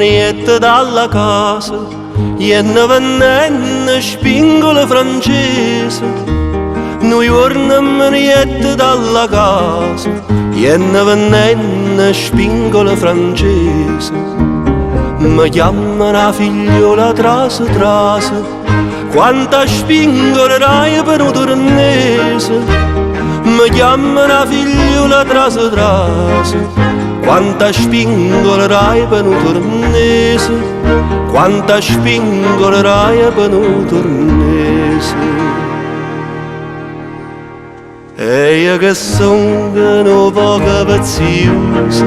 manietta dalla casa, ienna vennenne spingola francese. Noi giorni manietta dalla casa, ienna vennenne spingola francese. Mi chiamano la figliola trase trase, quanta spingola rai per un tornese. Mi chiamano la figliola trase trase, quanta spingola rai per un tornese. Quanta spingola rai per un tornese. E io che sono poco paziosa,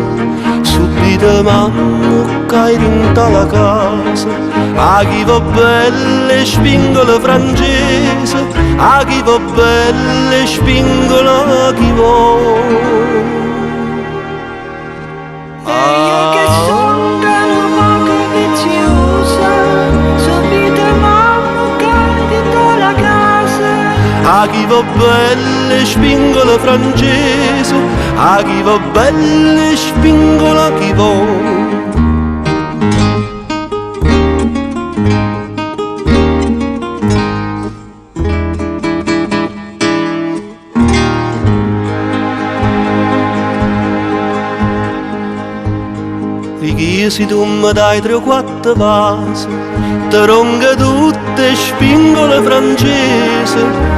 subito mamma cai dentro la casa. A chi va belle spingola francese, a chi va belle spingola chi vuole. A chi va belle spingola francese, a chi va belle spingola chi vuole. Se tu mi dai 3 o 4 vasi, ti ronga tutte spingole francese.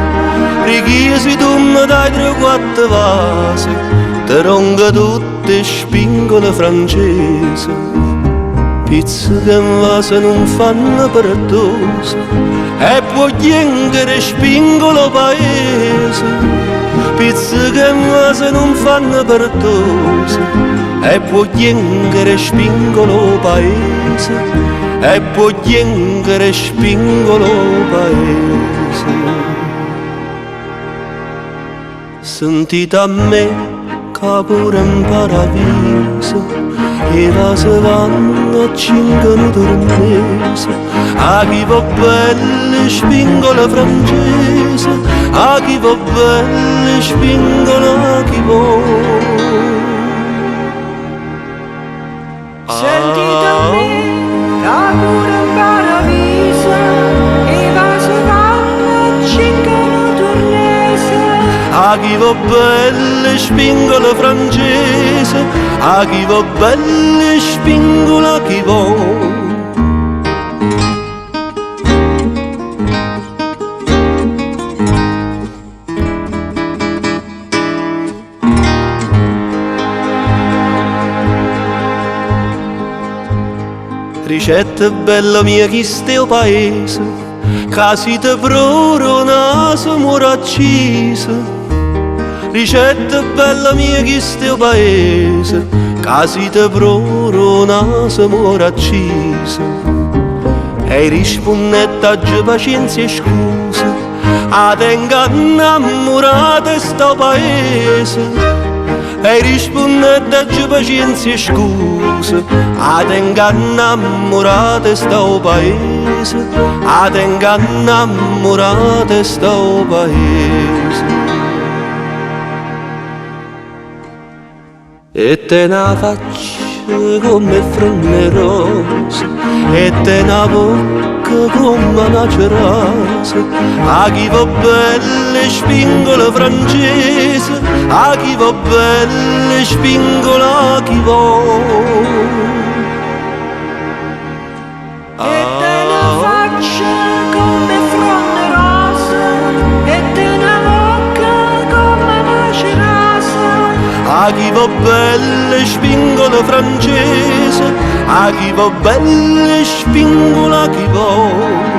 Se tu mi dai 3 o 4 vasi, ti ronga tutte spingole francese. Pizza che in vaso non fanno perdosa, e può chiedere spingolo paese. Pizza che in vaso non fanno perdosa, e può chiedere spingolo paese, e può chiedere spingolo paese. Sentite a me che pure in paradiso i vasi vanno a 5 tornese. A chi va belle spingola francese, a chi va belle spingola chi vuole. Sentite a me, che pure in paradiso i vasi vanno a 5 tornese. A chi va belle spingola francese, a chi va belle spingola chi vuole. Ricette bella mia chi ste o paese, casi te proro naso muore accisa. Ricette bella mia chi ste o paese, casi te proro naso muore accisa. E rispondette pazienza e scusa, a tenga innamorata sto paese. E rispondette pazienza e scusa, a tenga innamorata sto paese, a tenga innamorata sto paese. E te una faccia come fronde rose, e te una bocca come una cerasa. A chi va belle spingola francese, a chi va belle spingola chi vuole. E te una faccia come fronde rose, e te una bocca come una cerasa. A chi va belle spingola francese, a chi va belle spingola chi vuole.